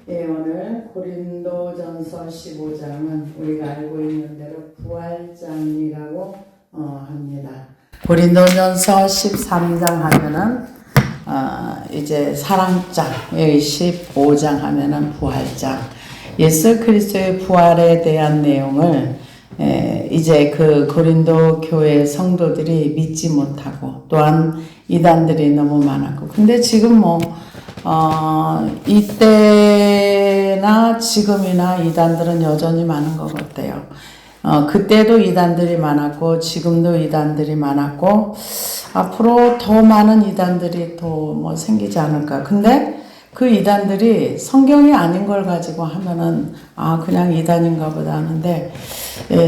오늘 고린도전서 15장은 우리가 알고 있는 대로 부활장이라고 합니다. 고린도전서 13장 하면은 이제 사랑장, 여기 15장 하면은 부활장. 예수 그리스도의 부활에 대한 내용을 이제 그 고린도 교회 성도들이 믿지 못하고 또한 이단들이 너무 많았고, 근데 지금 이때나 지금이나 이단들은 여전히 많은 것 같아요. 그때도 이단들이 많았고 지금도 이단들이 많았고 앞으로 더 많은 이단들이 또 생기지 않을까. 근데 그 이단들이 성경이 아닌 걸 가지고 하면은 그냥 이단인가 보다 하는데,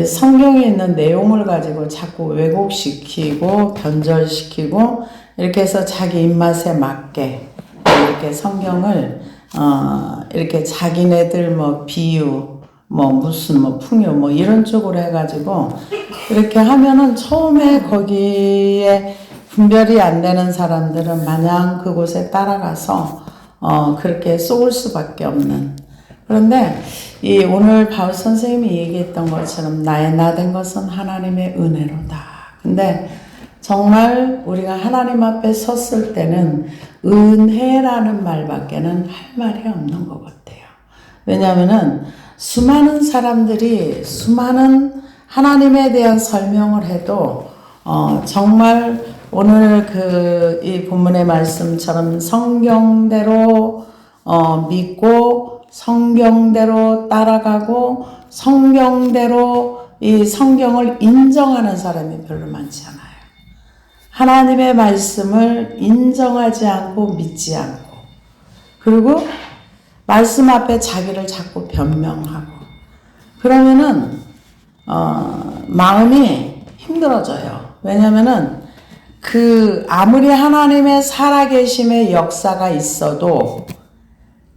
성경에 있는 내용을 가지고 자꾸 왜곡시키고 변절시키고 이렇게 해서 자기 입맛에 맞게 이렇게 성경을 이렇게 자기네들 비유 무슨 풍요 이런 쪽으로 해가지고 이렇게 하면은 처음에 거기에 분별이 안 되는 사람들은 마냥 그곳에 따라가서 그렇게 쏘을 수밖에 없는. 그런데 오늘 바울 선생님이 얘기했던 것처럼 나의 나된 것은 하나님의 은혜로다. 근데 정말 우리가 하나님 앞에 섰을 때는 은혜라는 말밖에는 할 말이 없는 것 같아요. 왜냐하면은 수많은 사람들이 수많은 하나님에 대한 설명을 해도 정말 오늘 이 본문의 말씀처럼 성경대로 믿고 성경대로 따라가고 성경대로 이 성경을 인정하는 사람이 별로 많지 않아요. 하나님의 말씀을 인정하지 않고 믿지 않고, 그리고 말씀 앞에 자기를 자꾸 변명하고 그러면은 마음이 힘들어져요. 왜냐면은 아무리 하나님의 살아계심의 역사가 있어도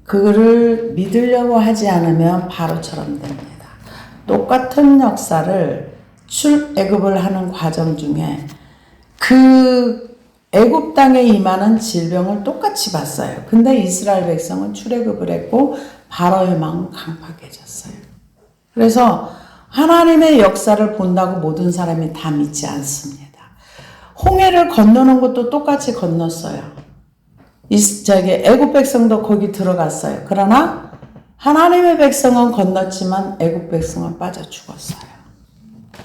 그거를 믿으려고 하지 않으면 바로처럼 됩니다. 똑같은 역사를 출애굽을 하는 과정 중에 애굽 땅에 임하는 질병을 똑같이 봤어요. 근데 이스라엘 백성은 출애굽을 했고 바로의 마음은 강팍해졌어요. 그래서 하나님의 역사를 본다고 모든 사람이 다 믿지 않습니다. 홍해를 건너는 것도 똑같이 건넜어요. 애굽 백성도 거기 들어갔어요. 그러나 하나님의 백성은 건넜지만 애굽 백성은 빠져 죽었어요.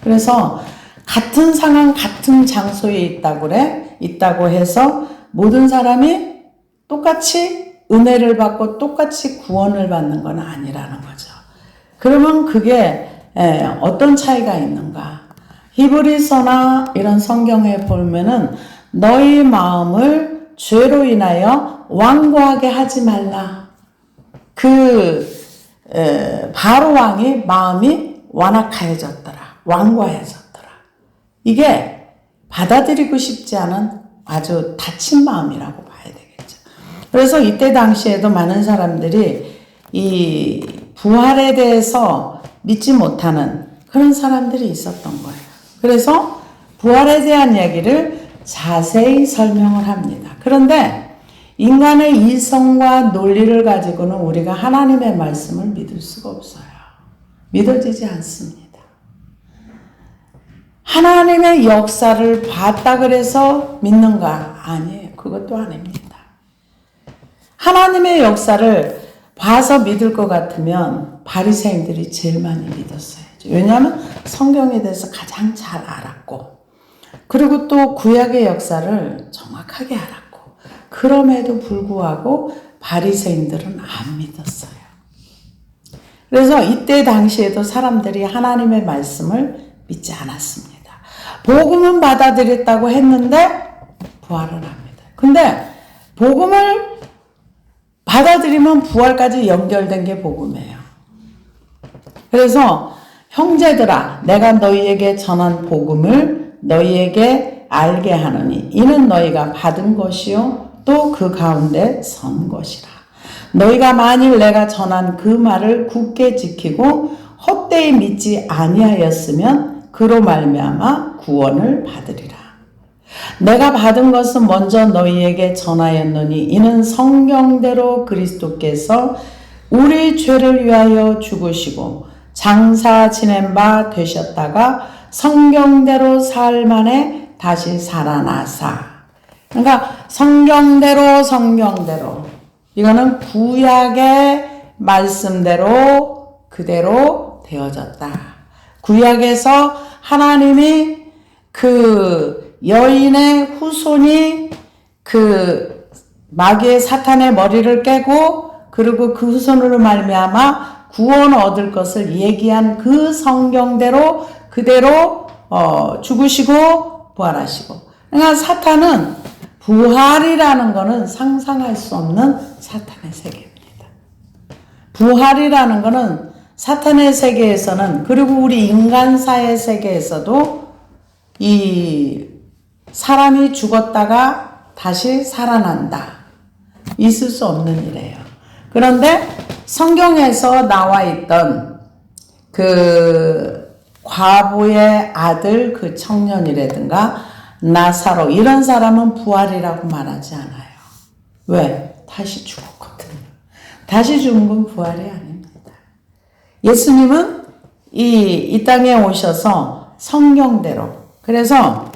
그래서 같은 상황, 같은 장소에 있다고 해서 모든 사람이 똑같이 은혜를 받고 똑같이 구원을 받는 건 아니라는 거죠. 그러면 그게 어떤 차이가 있는가? 히브리서나 이런 성경에 보면은 너희 마음을 죄로 인하여 완고하게 하지 말라. 바로 왕이 마음이 완악하여졌더라. 완고해졌더라. 이게 받아들이고 싶지 않은 아주 다친 마음이라고 봐야 되겠죠. 그래서 이때 당시에도 많은 사람들이 이 부활에 대해서 믿지 못하는 그런 사람들이 있었던 거예요. 그래서 부활에 대한 얘기를 자세히 설명을 합니다. 그런데 인간의 이성과 논리를 가지고는 우리가 하나님의 말씀을 믿을 수가 없어요. 믿어지지 않습니다. 하나님의 역사를 봤다 그래서 믿는가? 아니에요. 그것도 아닙니다. 하나님의 역사를 봐서 믿을 것 같으면 바리새인들이 제일 많이 믿었어요. 왜냐하면 성경에 대해서 가장 잘 알았고, 그리고 또 구약의 역사를 정확하게 알았고, 그럼에도 불구하고 바리새인들은 안 믿었어요. 그래서 이때 당시에도 사람들이 하나님의 말씀을 믿지 않았습니다. 복음은 받아들였다고 했는데 부활은 합니다. 근데 복음을 받아들이면 부활까지 연결된 게 복음이에요. 그래서 형제들아, 내가 너희에게 전한 복음을 너희에게 알게 하노니 이는 너희가 받은 것이요 또 그 가운데 선 것이라. 너희가 만일 내가 전한 그 말을 굳게 지키고 헛되이 믿지 아니하였으면 그로 말미암아 구원을 받으리라. 내가 받은 것은 먼저 너희에게 전하였노니 이는 성경대로 그리스도께서 우리 죄를 위하여 죽으시고 장사 지낸 바 되셨다가 성경대로 사흘 만에 다시 살아나사. 그러니까 성경대로 이거는 구약의 말씀대로 그대로 되어졌다. 구약에서 하나님이 그 여인의 후손이 그 마귀의 사탄의 머리를 깨고 그리고 그 후손으로 말미암아 구원 얻을 것을 얘기한 그 성경대로 그대로 죽으시고 부활하시고. 그러니까 사탄은 부활이라는 것은 상상할 수 없는 사탄의 세계입니다. 부활이라는 것은 사탄의 세계에서는 그리고 우리 인간사의 세계에서도 이 사람이 죽었다가 다시 살아난다. 있을 수 없는 일이에요. 그런데 성경에서 나와 있던 그 과부의 아들 그 청년이라든가 나사로 이런 사람은 부활이라고 말하지 않아요. 왜? 다시 죽었거든요. 다시 죽은 건 부활이 아닙니다. 예수님은 이 땅에 오셔서 성경대로 그래서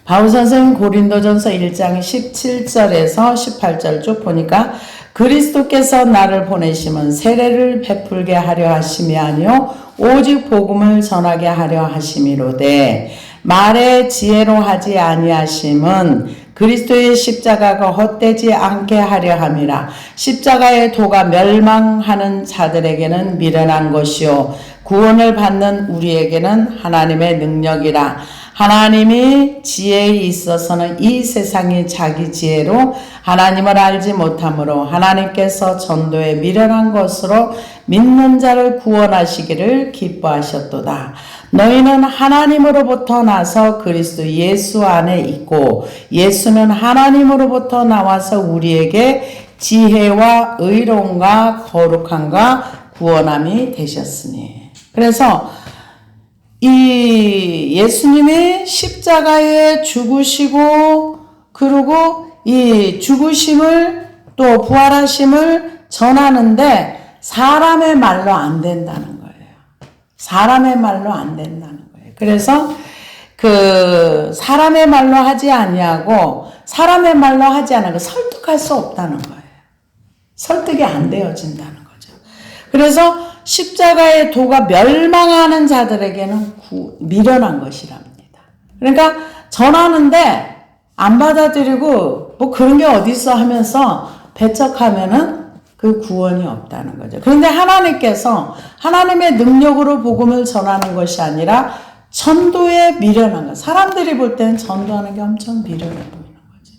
바울 선생님 고린도전서 1장 17절에서 18절 쭉 보니까 그리스도께서 나를 보내심은 세례를 베풀게 하려 하심이 아니요 오직 복음을 전하게 하려 하심이로되 말의 지혜로 하지 아니하심은 그리스도의 십자가가 헛되지 않게 하려 함이라. 십자가의 도가 멸망하는 자들에게는 미련한 것이요 구원을 받는 우리에게는 하나님의 능력이라. 하나님이 지혜에 있어서는 이 세상이 자기 지혜로 하나님을 알지 못하므로 하나님께서 전도에 미련한 것으로 믿는 자를 구원하시기를 기뻐하셨도다. 너희는 하나님으로부터 나서 그리스도 예수 안에 있고 예수는 하나님으로부터 나와서 우리에게 지혜와 의로움과 거룩함과 구원함이 되셨으니. 그래서 이 예수님이 십자가에 죽으시고 그리고 이 죽으심을 또 부활하심을 전하는데 사람의 말로 안 된다는 거예요. 사람의 말로 안 된다는 거예요. 그래서 그 사람의 말로 하지 아니하고 사람의 말로 하지 않고 설득할 수 없다는 거예요. 설득이 안 되어진다는 거죠. 그래서 십자가의 도가 멸망하는 자들에게는 미련한 것이랍니다. 그러니까 전하는데 안 받아들이고 뭐 그런 게 어딨어 하면서 배척하면은 그 구원이 없다는 거죠. 그런데 하나님께서 하나님의 능력으로 복음을 전하는 것이 아니라 전도에 미련한 것. 사람들이 볼 때는 전도하는 게 엄청 미련해 보이는 거죠.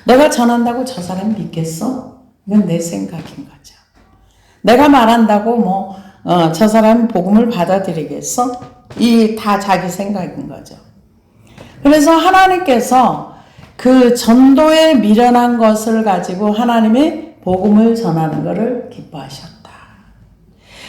내가 전한다고 저 사람이 믿겠어? 이건 내 생각인 거죠. 내가 말한다고 저 사람이 복음을 받아들이겠어? 이 다 자기 생각인 거죠. 그래서 하나님께서 그 전도에 미련한 것을 가지고 하나님이 복음을 전하는 것을 기뻐하셨다.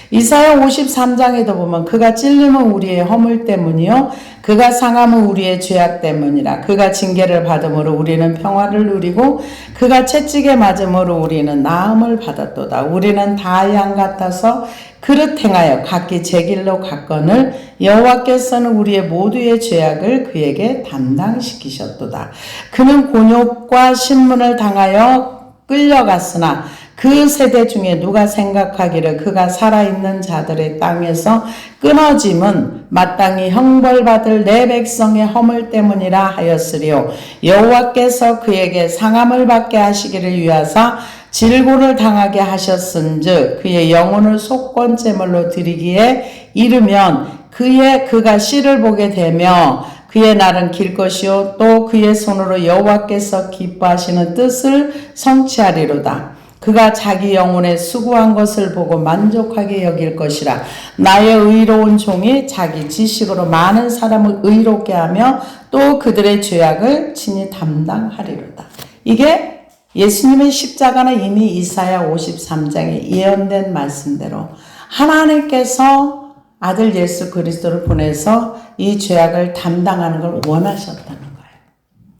이사야 53장에도 보면 그가 찔림은 우리의 허물 때문이요 그가 상함은 우리의 죄악 때문이라. 그가 징계를 받음으로 우리는 평화를 누리고 그가 채찍에 맞음으로 우리는 나음을 받았도다. 우리는 다 양 같아서 그릇 행하여 각기 제 길로 갔거늘 여호와께서는 우리의 모두의 죄악을 그에게 담당시키셨도다. 그는 곤욕과 신문을 당하여 끌려갔으나 그 세대 중에 누가 생각하기를 그가 살아있는 자들의 땅에서 끊어짐은 마땅히 형벌받을 내 백성의 허물 때문이라 하였으리요. 여호와께서 그에게 상함을 받게 하시기를 위하사 질고를 당하게 하셨은즉 그의 영혼을 속건제물로 드리기에 이르면 그가 씨를 보게 되며 그의 날은 길 것이요 또 그의 손으로 여호와께서 기뻐하시는 뜻을 성취하리로다. 그가 자기 영혼의 수고한 것을 보고 만족하게 여길 것이라. 나의 의로운 종이 자기 지식으로 많은 사람을 의롭게 하며 또 그들의 죄악을 친히 담당하리로다. 이게 예수님의 십자가는 이미 이사야 53장에 예언된 말씀대로 하나님께서 아들 예수 그리스도를 보내서 이 죄악을 담당하는 걸 원하셨다는 거예요.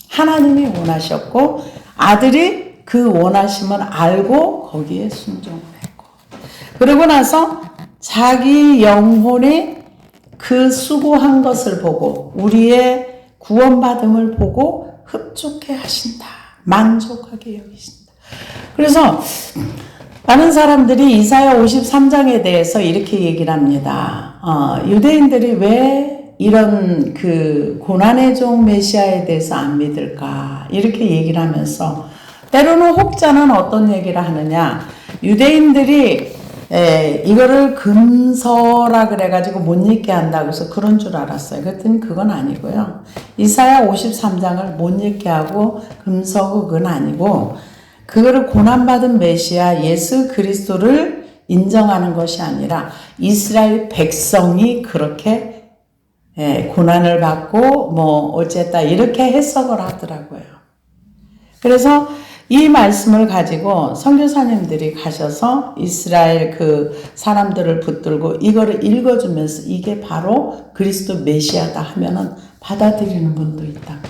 하나님이 원하셨고 아들이 그 원하심을 알고 거기에 순종을 해요. 그러고 나서 자기 영혼이 그 수고한 것을 보고 우리의 구원받음을 보고 흡족해 하신다. 만족하게 여기신다. 그래서 많은 사람들이 이사야 53장에 대해서 이렇게 얘기를 합니다. 유대인들이 왜 이런 그 고난의 종 메시아에 대해서 안 믿을까? 이렇게 얘기를 하면서 때로는 혹자는 어떤 얘기를 하느냐? 유대인들이 이거를 금서라 그래가지고 못 읽게 한다고 해서 그런 줄 알았어요. 그랬더니 그건 아니고요. 이사야 53장을 못 읽게 하고 금서고 그건 아니고 그거를 고난받은 메시아 예수 그리스도를 인정하는 것이 아니라 이스라엘 백성이 그렇게 고난을 받고 뭐 어쨌다 이렇게 해석을 하더라고요. 그래서 이 말씀을 가지고 선교사님들이 가셔서 이스라엘 그 사람들을 붙들고 이거를 읽어주면서 이게 바로 그리스도 메시아다 하면은 받아들이는 분도 있답니다.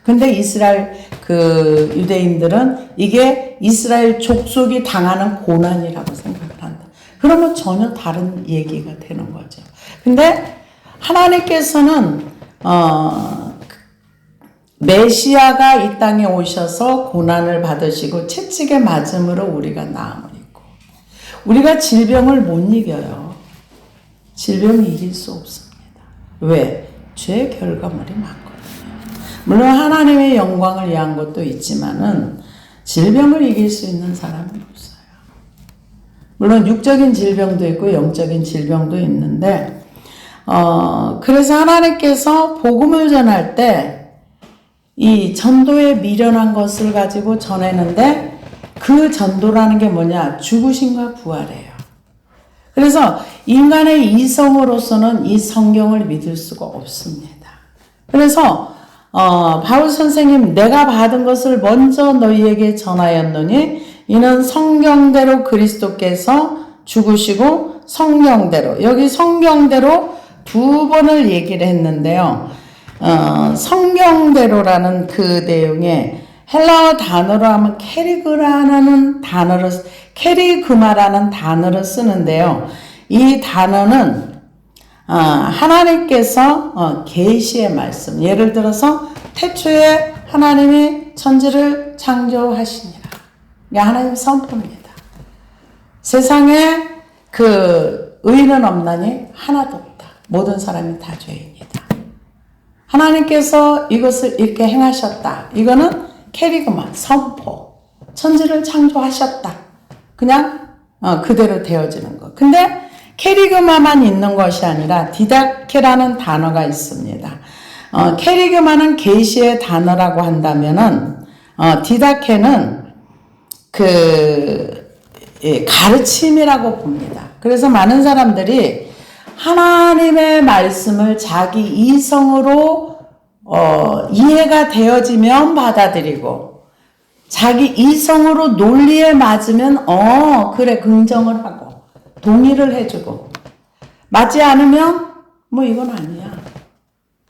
근데 이스라엘 그 유대인들은 이게 이스라엘 족속이 당하는 고난이라고 생각을 한다. 그러면 전혀 다른 얘기가 되는 거죠. 근데 하나님께서는 메시아가 이 땅에 오셔서 고난을 받으시고 채찍에 맞음으로 우리가 나음을 입고 우리가 질병을 못 이겨요. 질병을 이길 수 없습니다. 왜? 죄의 결과물이 많거든요. 물론 하나님의 영광을 위한 것도 있지만은 질병을 이길 수 있는 사람은 없어요. 물론 육적인 질병도 있고 영적인 질병도 있는데 그래서 하나님께서 복음을 전할 때 이 전도에 미련한 것을 가지고 전했는데 그 전도라는 게 뭐냐? 죽으심과 부활이에요. 그래서 인간의 이성으로서는 이 성경을 믿을 수가 없습니다. 그래서 바울 선생님 내가 받은 것을 먼저 너희에게 전하였노니 이는 성경대로 그리스도께서 죽으시고 성경대로 여기 성경대로 두 번을 얘기를 했는데요. 성경대로라는 그 내용에 헬라어 단어로 하면 캐리그마라는 단어를 쓰는데요. 이 단어는 하나님께서 계시의 말씀, 예를 들어서 태초에 하나님이 천지를 창조하시니라. 이게 하나님 선포입니다. 세상에 그 의인은 없나니 하나도 없다. 모든 사람이 다 죄인이다. 하나님께서 이것을 이렇게 행하셨다. 이거는 캐리그마, 선포. 천지를 창조하셨다. 그냥 그대로 되어지는 것. 근데 캐리그마만 있는 것이 아니라 디다케라는 단어가 있습니다. 캐리그마는 계시의 단어라고 한다면은 디다케는 가르침이라고 봅니다. 그래서 많은 사람들이 하나님의 말씀을 자기 이성으로 이해가 되어지면 받아들이고 자기 이성으로 논리에 맞으면 그래 긍정을 하고 동의를 해주고 맞지 않으면 뭐 이건 아니야.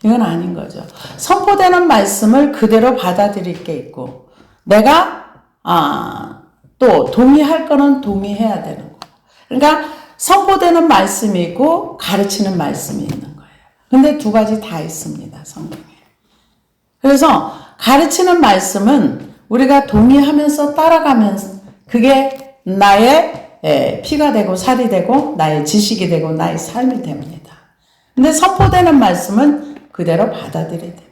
이건 아닌 거죠. 선포되는 말씀을 그대로 받아들일 게 있고 내가 또 동의할 거는 동의해야 되는 거. 그러니까 선포되는 말씀이 있고 가르치는 말씀이 있는 거예요. 근데 두 가지 다 있습니다. 성경에. 그래서 가르치는 말씀은 우리가 동의하면서 따라가면서 그게 나의 피가 되고 살이 되고 나의 지식이 되고 나의 삶이 됩니다. 근데 선포되는 말씀은 그대로 받아들여야 됩니다.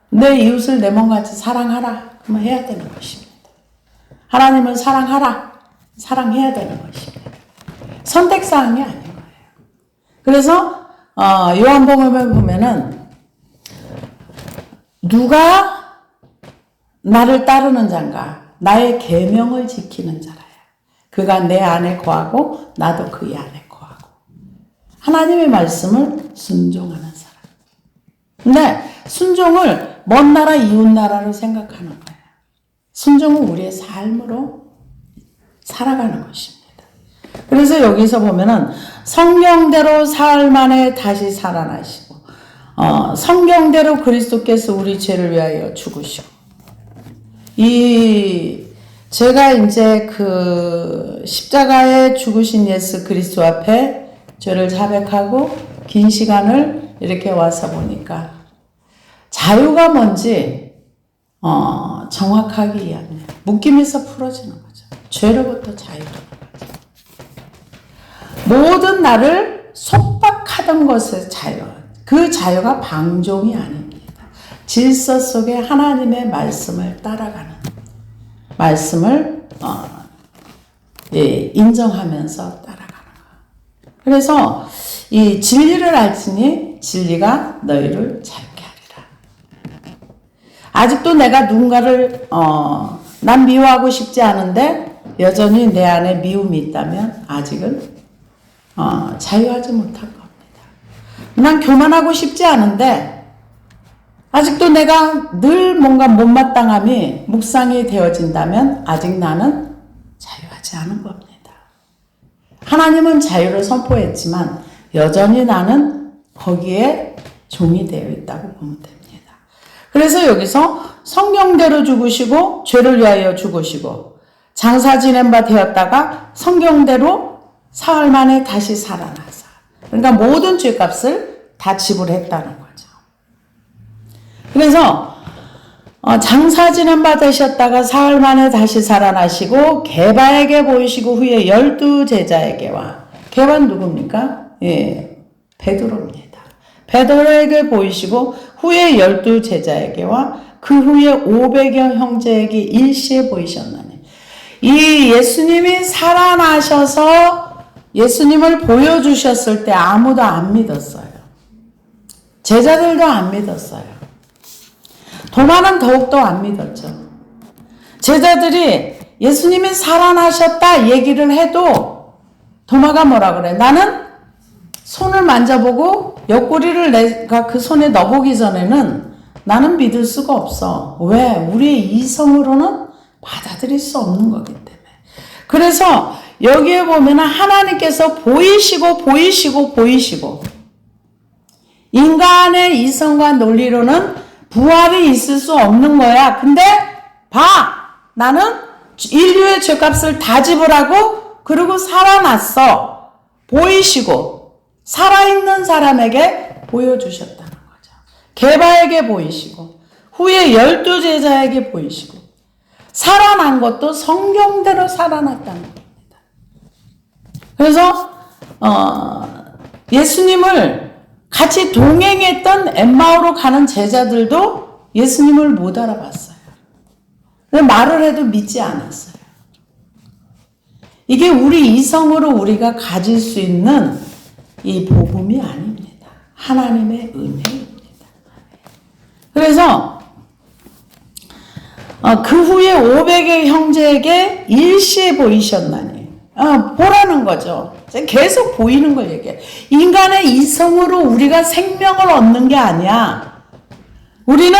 내 이웃을 내 몸같이 사랑하라. 그러면 해야 되는 것입니다. 하나님을 사랑하라. 사랑해야 되는 것입니다. 선택사항이 아닌 거예요. 그래서 요한복음에 보면은 누가 나를 따르는 자인가? 나의 계명을 지키는 자라야. 그가 내 안에 거하고 나도 그의 안에 거하고. 하나님의 말씀을 순종하는 사람. 근데 순종을 먼 나라 이웃 나라로 생각하는 거예요. 순종은 우리의 삶으로 살아가는 것입니다. 그래서 여기서 보면은 성경대로 사흘 만에 다시 살아나시고 성경대로 그리스도께서 우리 죄를 위하여 죽으시고 이 제가 이제 그 십자가에 죽으신 예수 그리스도 앞에 죄를 자백하고 긴 시간을 이렇게 와서 보니까 자유가 뭔지 정확하게 이해합니다. 묶임에서 풀어지는 거죠. 죄로부터 자유로운 거죠. 모든 나를 속박하던 것의 자유, 그 자유가 방종이 아닙니다. 질서 속에 하나님의 말씀을 따라가는, 말씀을 인정하면서 따라가는 거. 그래서 이 진리를 알지니 진리가 너희를 자유케 하리라. 아직도 내가 누군가를 난 미워하고 싶지 않은데 여전히 내 안에 미움이 있다면 아직은 자유하지 못한 겁니다. 난 교만하고 싶지 않은데 아직도 내가 늘 뭔가 못마땅함이 묵상이 되어진다면 아직 나는 자유하지 않은 겁니다. 하나님은 자유를 선포했지만 여전히 나는 거기에 종이 되어 있다고 보면 됩니다. 그래서 여기서 성경대로 죽으시고 죄를 위하여 죽으시고 장사 지낸 바 되었다가 성경대로 사흘 만에 다시 살아나사. 그러니까 모든 죄값을 다 지불했다는 거죠. 그래서 장사 지낸 바 되셨다가 사흘 만에 다시 살아나시고 게바에게 보이시고 후에 12제자에게와 게바는 누굽니까? 예, 베드로입니다. 베드로에게 보이시고 후에 12제자에게와 그 후에 500여 형제에게 일시에 보이셨나니 이 예수님이 살아나셔서 예수님을 보여주셨을 때 아무도 안 믿었어요. 제자들도 안 믿었어요. 도마는 더욱더 안 믿었죠. 제자들이 예수님이 살아나셨다 얘기를 해도 도마가 뭐라 그래? 나는 손을 만져보고 옆구리를 내가 그 손에 넣어보기 전에는 나는 믿을 수가 없어. 왜? 우리의 이성으로는 받아들일 수 없는 거기 때문에. 그래서 여기에 보면 하나님께서 보이시고 인간의 이성과 논리로는 부활이 있을 수 없는 거야. 근데 봐! 나는 인류의 죄값을 다 지불하고 그리고 살아났어. 보이시고 살아있는 사람에게 보여주셨다는 거죠. 게바에게 보이시고 후에 12제자에게 보이시고 살아난 것도 성경대로 살아났다는 겁니다. 그래서 예수님을 같이 동행했던 엠마오로 가는 제자들도 예수님을 못 알아봤어요. 말을 해도 믿지 않았어요. 이게 우리 이성으로 우리가 가질 수 있는 이 복음이 아닙니다. 하나님의 은혜입니다. 그래서 그 후에 500의 형제에게 일시에 보이셨나니 보라는 거죠. 계속 보이는 걸 얘기해. 인간의 이성으로 우리가 생명을 얻는 게 아니야. 우리는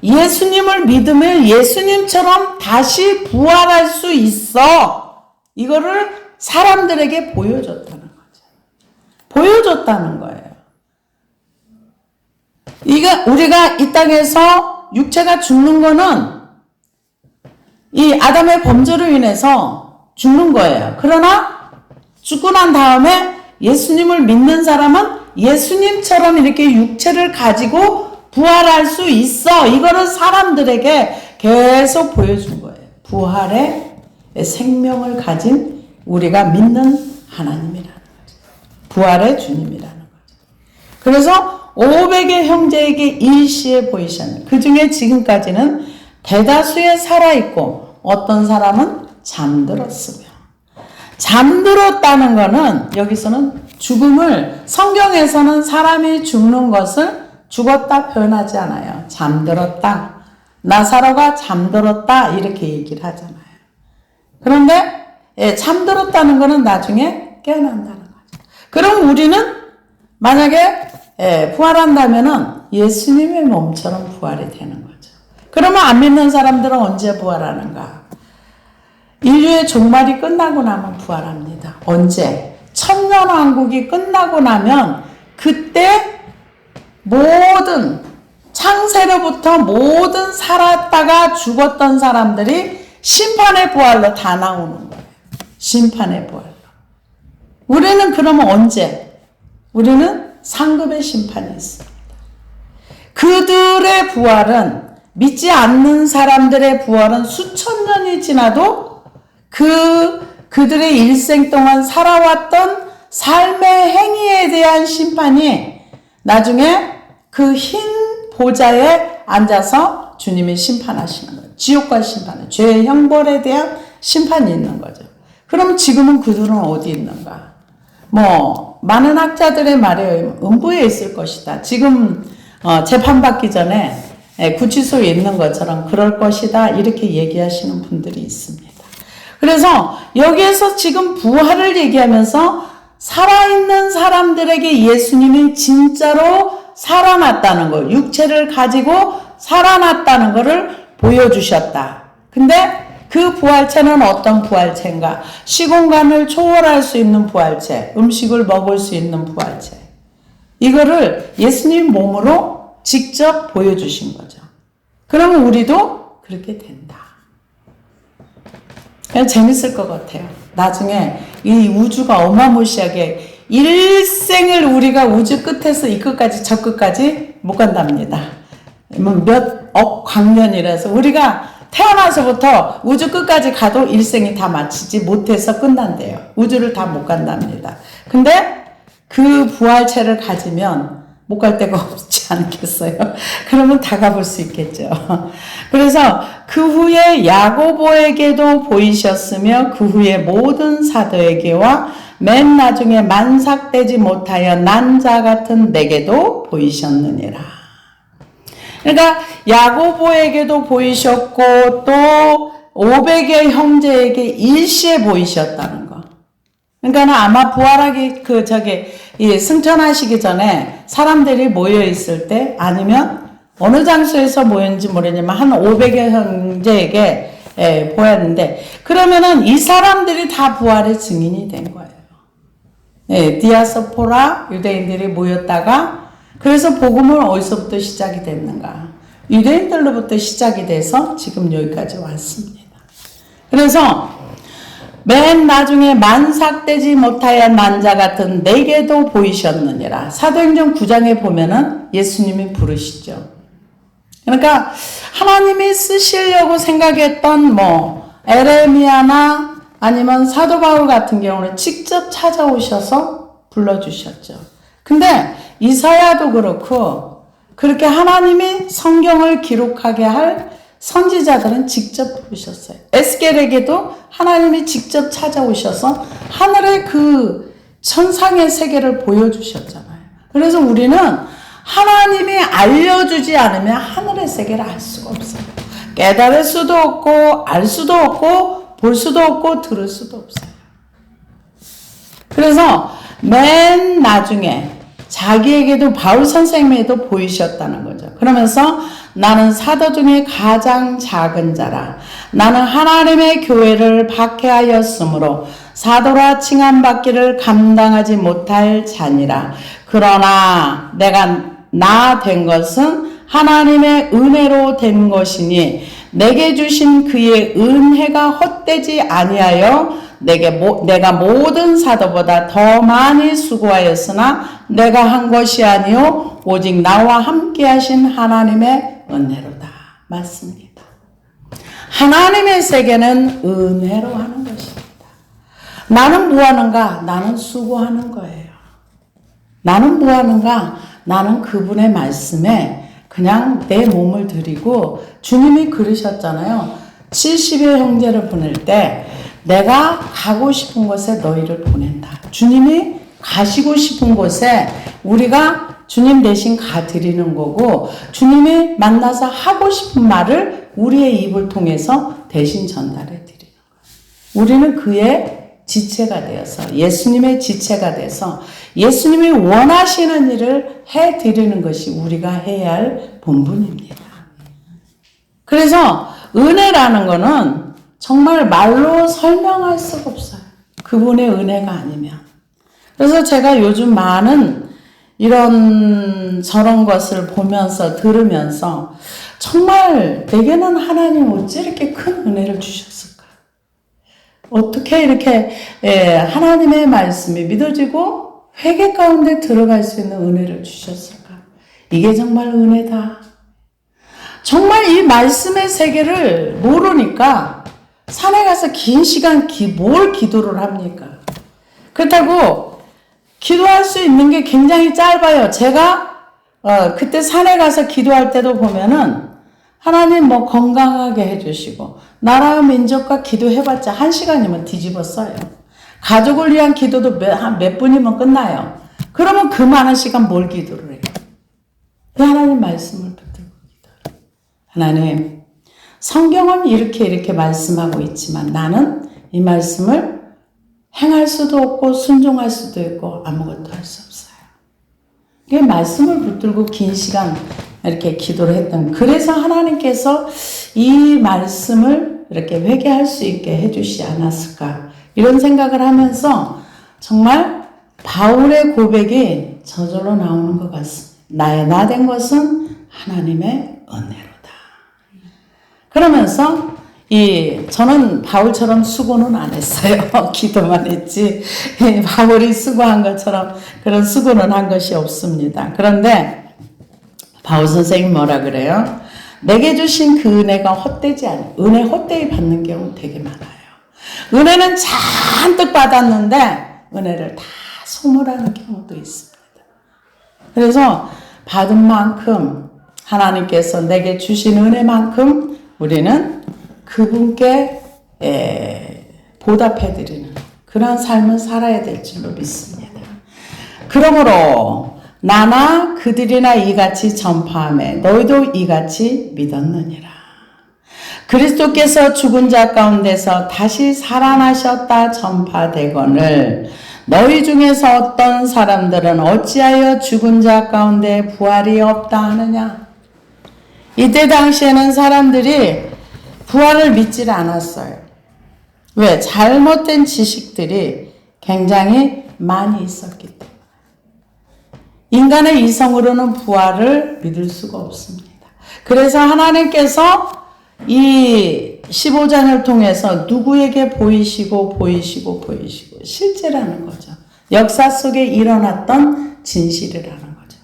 예수님을 믿으면 예수님처럼 다시 부활할 수 있어. 이거를 사람들에게 보여줬다는 거죠. 보여줬다는 거예요. 우리가 이 땅에서 육체가 죽는 거는 이 아담의 범죄로 인해서 죽는 거예요. 그러나 죽고 난 다음에 예수님을 믿는 사람은 예수님처럼 이렇게 육체를 가지고 부활할 수 있어. 이거를 사람들에게 계속 보여준 거예요. 부활의 생명을 가진 우리가 믿는 하나님이라는 거죠. 부활의 주님이라는 거죠. 그래서 500의 형제에게 일시에 보이셨는, 그 중에 지금까지는 대다수에 살아있고 어떤 사람은 잠들었으며, 잠들었다는 거는 여기서는 죽음을, 성경에서는 사람이 죽는 것을 죽었다 표현하지 않아요. 잠들었다. 나사로가 잠들었다 이렇게 얘기를 하잖아요. 그런데 잠들었다는 거는 나중에 깨어난다는 거죠. 그럼 우리는 만약에 부활한다면은 예수님의 몸처럼 부활이 되는 거죠. 그러면 안 믿는 사람들은 언제 부활하는가? 인류의 종말이 끝나고 나면 부활합니다. 언제? 천년왕국이 끝나고 나면 그때 모든 창세로부터 모든 살았다가 죽었던 사람들이 심판의 부활로 다 나오는 거예요. 심판의 부활로. 우리는 그러면 언제? 우리는 상급의 심판이 있습니다. 그들의 부활은, 믿지 않는 사람들의 부활은 수천 년이 지나도 그들의 일생 동안 살아왔던 삶의 행위에 대한 심판이 나중에 그 흰 보좌에 앉아서 주님이 심판하시는 거예요. 지옥과 심판은 죄의 형벌에 대한 심판이 있는 거죠. 그럼 지금은 그들은 어디 있는가? 많은 학자들의 말에 의하면 음부에 있을 것이다. 지금 재판받기 전에 구치소에 있는 것처럼 그럴 것이다. 이렇게 얘기하시는 분들이 있습니다. 그래서 여기에서 지금 부활을 얘기하면서 살아있는 사람들에게 예수님이 진짜로 살아났다는 거, 육체를 가지고 살아났다는 것을 보여주셨다. 근데 그 부활체는 어떤 부활체인가? 시공간을 초월할 수 있는 부활체, 음식을 먹을 수 있는 부활체. 이거를 예수님 몸으로 직접 보여주신 거죠. 그러면 우리도 그렇게 된다. 그냥 재밌을 것 같아요. 나중에 이 우주가 어마무시하게 일생을 우리가 우주 끝에서 이 끝까지 저 끝까지 못 간답니다. 몇억 광년이라서 우리가 태어나서부터 우주 끝까지 가도 일생이 다 마치지 못해서 끝난대요. 우주를 다 못 간답니다. 근데 그 부활체를 가지면 못 갈 데가 없지 않겠어요? 그러면 다 가볼 수 있겠죠. 그래서 그 후에 야고보에게도 보이셨으며 그 후에 모든 사도에게와 맨 나중에 만삭되지 못하여 난 자 같은 내게도 보이셨느니라. 그러니까 야고보에게도 보이셨고 또 500의 형제에게 일시에 보이셨다는 거. 그러니까 아마 부활하기 승천하시기 전에 사람들이 모여 있을 때 아니면 어느 장소에서 모였는지 모르지만 한 500의 형제에게 보였는데 그러면은 이 사람들이 다 부활의 증인이 된 거예요. 디아스포라 유대인들이 모였다가 그래서 복음은 어디서부터 시작이 됐는가? 유대인들로부터 시작이 돼서 지금 여기까지 왔습니다. 그래서 맨 나중에 만삭되지 못하여 난 자 같은 내게도 보이셨느니라. 사도행전 9장에 보면은 예수님이 부르시죠. 그러니까 하나님이 쓰시려고 생각했던 에레미야나 아니면 사도 바울 같은 경우는 직접 찾아오셔서 불러주셨죠. 근데 이사야도 그렇고 그렇게 하나님이 성경을 기록하게 할 선지자들은 직접 부르셨어요. 에스겔에게도 하나님이 직접 찾아오셔서 하늘의 그 천상의 세계를 보여주셨잖아요. 그래서 우리는 하나님이 알려주지 않으면 하늘의 세계를 알 수가 없어요. 깨달을 수도 없고 알 수도 없고 볼 수도 없고 들을 수도 없어요. 그래서 맨 나중에 자기에게도 바울 선생님에도 보이셨다는 거죠. 그러면서 나는 사도 중에 가장 작은 자라. 나는 하나님의 교회를 박해하였으므로 사도라 칭함받기를 감당하지 못할 자니라. 그러나 내가 나 된 것은 하나님의 은혜로 된 것이니 내게 주신 그의 은혜가 헛되지 아니하여 내가 모든 사도보다 더 많이 수고하였으나 내가 한 것이 아니요 오직 나와 함께 하신 하나님의 은혜로다. 맞습니다. 하나님의 세계는 은혜로 하는 것입니다. 나는 뭐 하는가? 나는 수고하는 거예요. 나는 뭐 하는가? 나는 그분의 말씀에 그냥 내 몸을 드리고 주님이 그러셨잖아요. 70의 형제를 보낼 때 내가 가고 싶은 곳에 너희를 보낸다. 주님이 가시고 싶은 곳에 우리가 주님 대신 가드리는 거고 주님이 만나서 하고 싶은 말을 우리의 입을 통해서 대신 전달해 드리는 거예요. 우리는 그의 지체가 되어서 예수님의 지체가 돼서 예수님이 원하시는 일을 해드리는 것이 우리가 해야 할 본분입니다. 그래서 은혜라는 거는 정말 말로 설명할 수가 없어요. 그분의 은혜가 아니면. 그래서 제가 요즘 많은 이런 저런 것을 보면서 들으면서 정말 내게는 하나님 어찌 이렇게 큰 은혜를 주셨을까? 어떻게 이렇게 하나님의 말씀이 믿어지고 회개 가운데 들어갈 수 있는 은혜를 주셨을까? 이게 정말 은혜다. 정말 이 말씀의 세계를 모르니까 산에 가서 긴 시간 뭘 기도를 합니까? 그렇다고 기도할 수 있는 게 굉장히 짧아요. 제가 그때 산에 가서 기도할 때도 보면은 하나님 뭐 건강하게 해주시고 나라와 민족과 기도해봤자 1시간이면 뒤집었어요. 가족을 위한 기도도 몇 분이면 끝나요. 그러면 그 많은 시간 뭘 기도를 해요? 그 하나님 말씀을 붙들고 기도해요. 하나님, 성경은 이렇게 말씀하고 있지만 나는 이 말씀을 행할 수도 없고 순종할 수도 있고 아무것도 할 수 없어요. 이게 말씀을 붙들고 긴 시간 이렇게 기도를 했던, 그래서 하나님께서 이 말씀을 이렇게 회개할 수 있게 해주시지 않았을까, 이런 생각을 하면서 정말 바울의 고백이 저절로 나오는 것 같습니다. 나의 나 된 것은 하나님의 은혜로다. 그러면서 저는 바울처럼 수고는 안 했어요. 기도만 했지. 바울이 수고한 것처럼 그런 수고는 한 것이 없습니다. 그런데 바울 선생님 뭐라 그래요? 내게 주신 그 은혜가 헛되지 않아요. 은혜 헛되이 받는 경우 되게 많아요. 은혜는 잔뜩 받았는데 은혜를 다 소멸하는 경우도 있습니다. 그래서 받은 만큼, 하나님께서 내게 주신 은혜만큼 우리는 그분께 보답해드리는 그런 삶을 살아야 될 줄로 믿습니다. 그러므로 나나 그들이나 이같이 전파하며 너희도 이같이 믿었느니라. 그리스도께서 죽은 자 가운데서 다시 살아나셨다 전파되거늘 너희 중에서 어떤 사람들은 어찌하여 죽은 자 가운데 부활이 없다 하느냐. 이때 당시에는 사람들이 부활을 믿지 않았어요. 왜? 잘못된 지식들이 굉장히 많이 있었기 때문에. 인간의 이성으로는 부활을 믿을 수가 없습니다. 그래서 하나님께서 이 15장을 통해서 누구에게 보이시고 실제라는 거죠. 역사 속에 일어났던 진실이라는 거죠.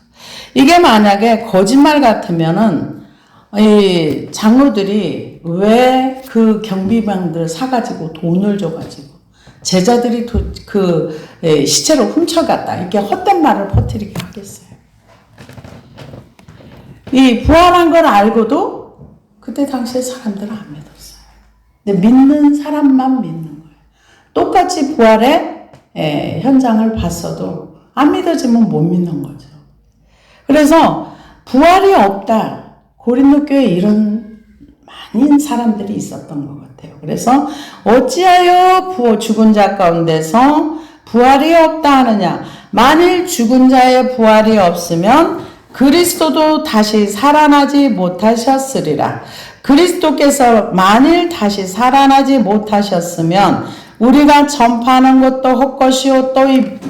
이게 만약에 거짓말 같으면은 이 장로들이 왜 그 경비병들 사가지고 돈을 줘가지고 제자들이 그 시체를 훔쳐갔다, 이렇게 헛된 말을 퍼뜨리게 하겠어요. 이 부활한 걸 알고도 그때 당시에 사람들은 안 믿었어요. 근데 믿는 사람만 믿는 거예요. 똑같이 부활의 현장을 봤어도 안 믿어지면 못 믿는 거죠. 그래서 부활이 없다. 고린도 교회에 이런 많은 사람들이 있었던 것 같아요. 그래서 어찌하여 죽은 자 가운데서 부활이 없다 하느냐. 만일 죽은 자의 부활이 없으면 그리스도도 다시 살아나지 못하셨으리라. 그리스도께서 만일 다시 살아나지 못하셨으면 우리가 전파하는 것도 헛것이요 또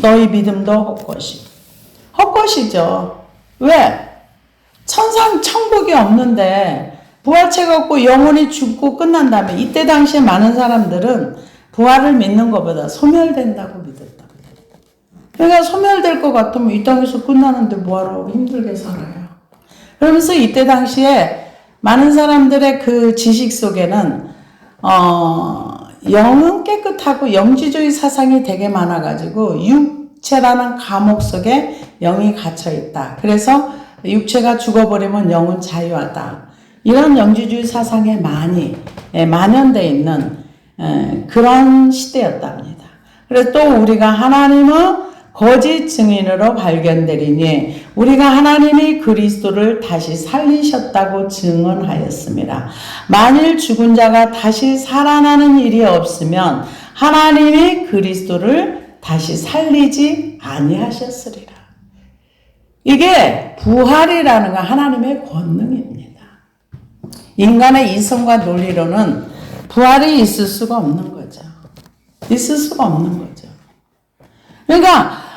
너희 믿음도 헛것이죠. 왜? 천국이 없는데 부활체가 없고 영혼이 죽고 끝난 다음에, 이때 당시에 많은 사람들은 부활을 믿는 것보다 소멸된다고 믿었다. 그러니까 소멸될 것 같으면 이 땅에서 끝나는데 뭐하러 힘들게 살아요. 그러면서 이때 당시에 많은 사람들의 그 지식 속에는 영은 깨끗하고 영지주의 사상이 되게 많아가지고 육체라는 감옥 속에 영이 갇혀있다. 그래서 육체가 죽어버리면 영은 자유하다. 이런 영지주의 사상에 많이 만연되어 있는 그런 시대였답니다. 그래서 또 우리가 하나님의 거짓 증인으로 발견되리니 우리가 하나님이 그리스도를 다시 살리셨다고 증언하였습니다. 만일 죽은 자가 다시 살아나는 일이 없으면 하나님이 그리스도를 다시 살리지 아니하셨으리라. 이게 부활이라는 건 하나님의 권능입니다. 인간의 이성과 논리로는 부활이 있을 수가 없는 거죠. 있을 수가 없는 거죠. 그러니까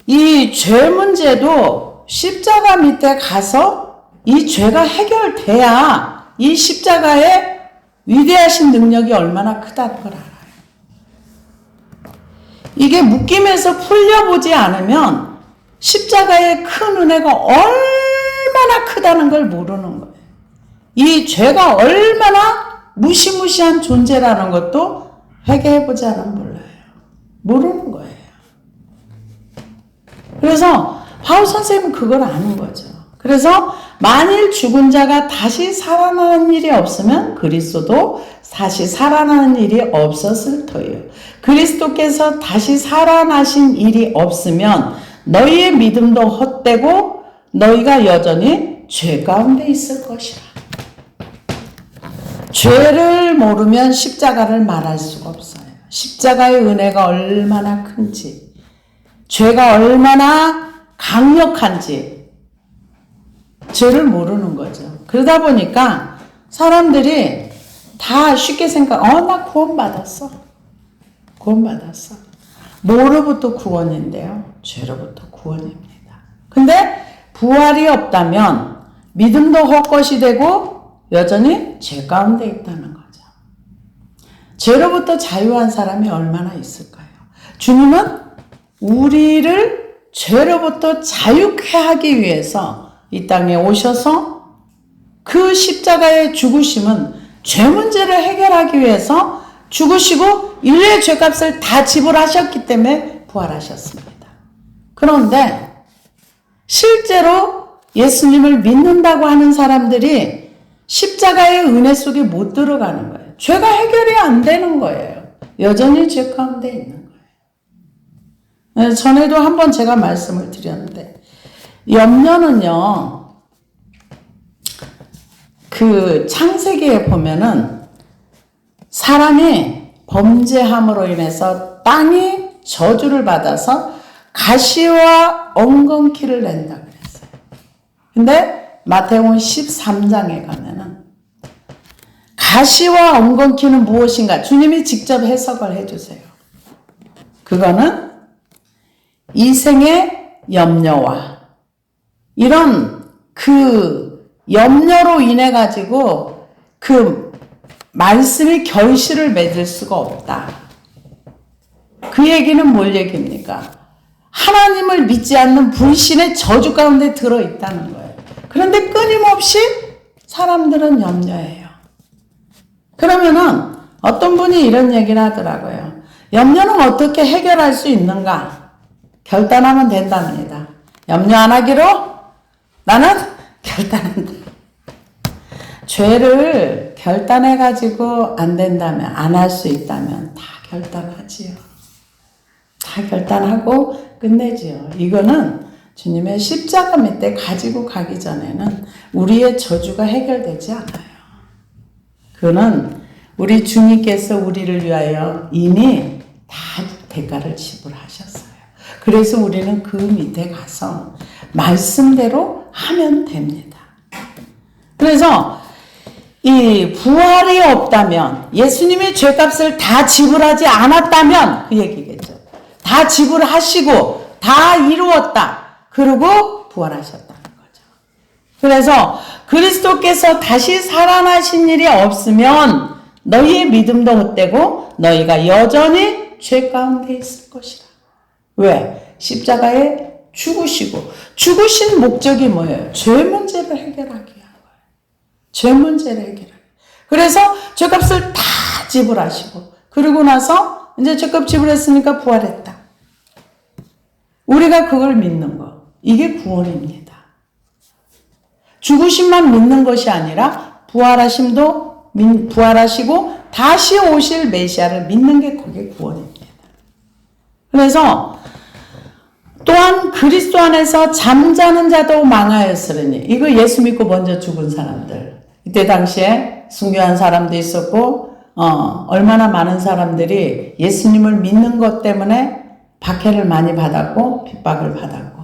이 죄 문제도 십자가 밑에 가서 이 죄가 해결돼야 이 십자가의 위대하신 능력이 얼마나 크다는 걸 알아요. 이게 묶임에서 풀려보지 않으면 십자가의 큰 은혜가 얼마나 크다는 걸 모르는 거예요. 이 죄가 얼마나 무시무시한 존재라는 것도 회개해보지 않으면 몰라요. 모르는 거예요. 그래서 바울 선생님은 그걸 아는 거죠. 그래서 만일 죽은 자가 다시 살아나는 일이 없으면 그리스도도 다시 살아나는 일이 없었을 터예요. 그리스도께서 다시 살아나신 일이 없으면 너희의 믿음도 헛되고 너희가 여전히 죄 가운데 있을 것이라. 죄를 모르면 십자가를 말할 수가 없어요. 십자가의 은혜가 얼마나 큰지, 죄가 얼마나 강력한지 죄를 모르는 거죠. 그러다 보니까 사람들이 다 쉽게 나 구원받았어. 구원받았어. 뭐로부터 구원인데요? 죄로부터 구원입니다. 근데 부활이 없다면 믿음도 헛것이 되고 여전히 죄 가운데 있다는 거죠. 죄로부터 자유한 사람이 얼마나 있을까요? 주님은 우리를 죄로부터 자유케 하기 위해서 이 땅에 오셔서 그 십자가의 죽으심은 죄 문제를 해결하기 위해서 죽으시고 인류의 죄값을 다 지불하셨기 때문에 부활하셨습니다. 그런데 실제로 예수님을 믿는다고 하는 사람들이 십자가의 은혜 속에 못 들어가는 거예요. 죄가 해결이 안 되는 거예요. 여전히 죄 가운데 있는 거예요. 전에도 한번 제가 말씀을 드렸는데 염려는요, 그 창세기에 보면은 사람이 범죄함으로 인해서 땅이 저주를 받아서 가시와 엉겅퀴를 낸다 그랬어요. 근데 마태복음 13장에 가면은 가시와 엉겅퀴는 무엇인가? 주님이 직접 해석을 해주세요. 그거는 이생의 염려와 이런 그 염려로 인해 가지고 그 말씀이 결실을 맺을 수가 없다. 그 얘기는 뭘 얘기입니까? 하나님을 믿지 않는 불신의 저주 가운데 들어있다는 거예요. 그런데 끊임없이 사람들은 염려해요. 그러면은 어떤 분이 이런 얘기를 하더라고요. 염려는 어떻게 해결할 수 있는가? 결단하면 된답니다. 염려 안 하기로 나는 결단한다. 죄를 결단해가지고 안 된다면, 안 할 수 있다면 다 결단하지요. 다 결단하고 끝내지요. 이거는 주님의 십자가 밑에 가지고 가기 전에는 우리의 저주가 해결되지 않아요. 그는 우리 주님께서 우리를 위하여 이미 다 대가를 지불하셨어요. 그래서 우리는 그 밑에 가서 말씀대로 하면 됩니다. 그래서 이 부활이 없다면, 예수님의 죄값을 다 지불하지 않았다면 그 얘기겠죠. 다 지불하시고 다 이루었다. 그리고 부활하셨다는 거죠. 그래서 그리스도께서 다시 살아나신 일이 없으면 너희의 믿음도 헛되고 너희가 여전히 죄 가운데 있을 것이라. 왜? 십자가에 죽으시고, 죽으신 목적이 뭐예요? 죄 문제를 해결하기 위한 거예요. 죄 문제를 해결하기. 그래서 죄값을 다 지불하시고, 그러고 나서 이제 죄값 지불했으니까 부활했다. 우리가 그걸 믿는 거, 이게 구원입니다. 죽으심만 믿는 것이 아니라 부활하시고 다시 오실 메시아를 믿는 게 그게 구원입니다. 그래서 또한 그리스도 안에서 잠자는 자도 망하였으리니, 이거 예수 믿고 먼저 죽은 사람들, 이때 당시에 순교한 사람도 있었고 얼마나 많은 사람들이 예수님을 믿는 것 때문에 박해를 많이 받았고 핍박을 받았고,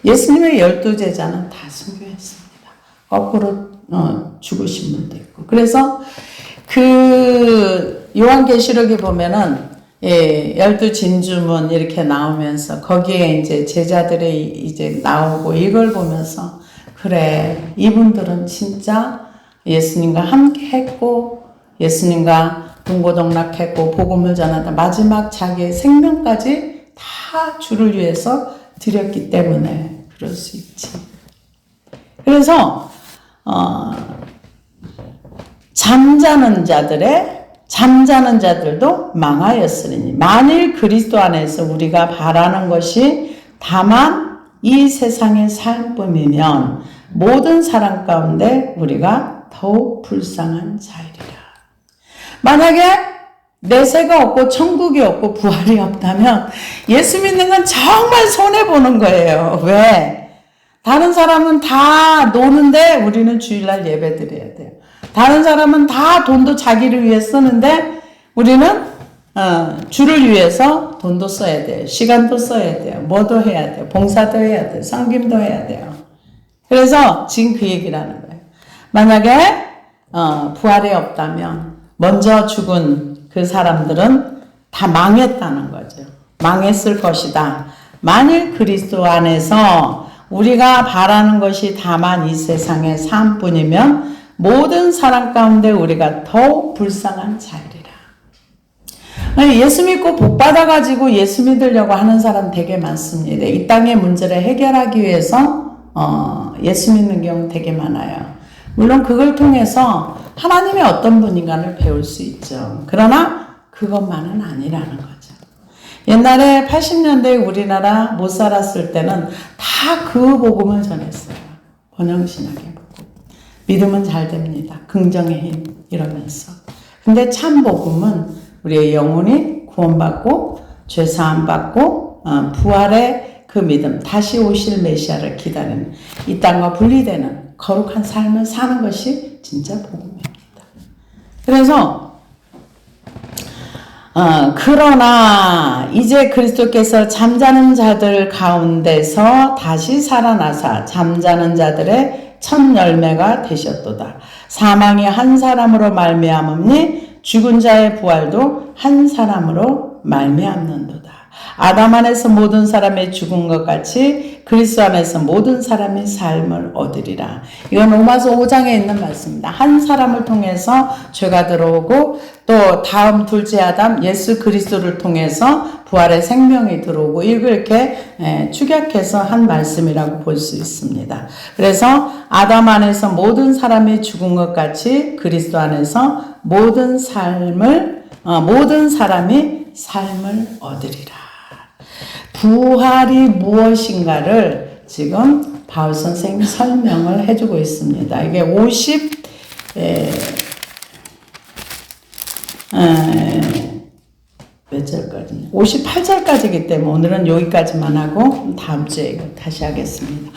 예수님의 12제자는 다 순교했습니다. 거꾸로 죽으신 분도 있고. 그래서 그 요한계시록에 보면은 12진주문 이렇게 나오면서 거기에 이제 제자들이 이제 나오고, 이걸 보면서 그래, 이분들은 진짜 예수님과 함께 했고 예수님과 동고동락했고 복음을 전하다 마지막 자기의 생명까지 다 주를 위해서 드렸기 때문에 그럴 수 있지. 그래서 잠자는 자들도 망하였으니 만일 그리스도 안에서 우리가 바라는 것이 다만 이 세상의 삶뿐이면 모든 사람 가운데 우리가 더욱 불쌍한 자이리라. 만약에 내세가 없고 천국이 없고 부활이 없다면 예수 믿는 건 정말 손해보는 거예요. 왜? 다른 사람은 다 노는데 우리는 주일날 예배 드려야 돼요. 다른 사람은 다 돈도 자기를 위해 쓰는데 우리는 주를 위해서 돈도 써야 돼요. 시간도 써야 돼요. 뭐도 해야 돼요. 봉사도 해야 돼요. 섬김도 해야 돼요. 그래서 지금 그 얘기를 하는 거예요. 만약에 부활이 없다면 먼저 죽은 그 사람들은 다 망했다는 거죠. 망했을 것이다. 만일 그리스도 안에서 우리가 바라는 것이 다만 이 세상의 삶뿐이면 모든 사람 가운데 우리가 더욱 불쌍한 자이리라. 예수 믿고 복 받아가지고 예수 믿으려고 하는 사람 되게 많습니다. 이 땅의 문제를 해결하기 위해서 예수 믿는 경우 되게 많아요. 물론 그걸 통해서 하나님이 어떤 분인가를 배울 수 있죠. 그러나 그것만은 아니라는 거죠. 옛날에 80년대에 우리나라 못 살았을 때는 다 그 복음을 전했어요. 번영신학의 복음. 믿으면 잘 됩니다. 긍정의 힘 이러면서. 근데 참 복음은 우리의 영혼이 구원받고 죄사함 받고 부활의 그 믿음, 다시 오실 메시아를 기다리는 이 땅과 분리되는 거룩한 삶을 사는 것이 진짜 복음입니다. 그래서 그러나 이제 그리스도께서 잠자는 자들 가운데서 다시 살아나사 잠자는 자들의 첫 열매가 되셨도다. 사망이 한 사람으로 말미암으니 죽은 자의 부활도 한 사람으로 말미암는도다. 아담 안에서 모든 사람이 죽은 것 같이 그리스도 안에서 모든 사람이 삶을 얻으리라. 이건 로마서 5장에 있는 말씀입니다. 한 사람을 통해서 죄가 들어오고 또 다음 둘째 아담 예수 그리스도를 통해서 부활의 생명이 들어오고 이렇게 축약해서 한 말씀이라고 볼 수 있습니다. 그래서 아담 안에서 모든 사람이 죽은 것 같이 그리스도 안에서 모든 사람이 삶을 얻으리라. 부활이 무엇인가를 지금 바울 선생님이 설명을 해주고 있습니다. 이게 58절까지이기 때문에 오늘은 여기까지만 하고 다음 주에 다시 하겠습니다.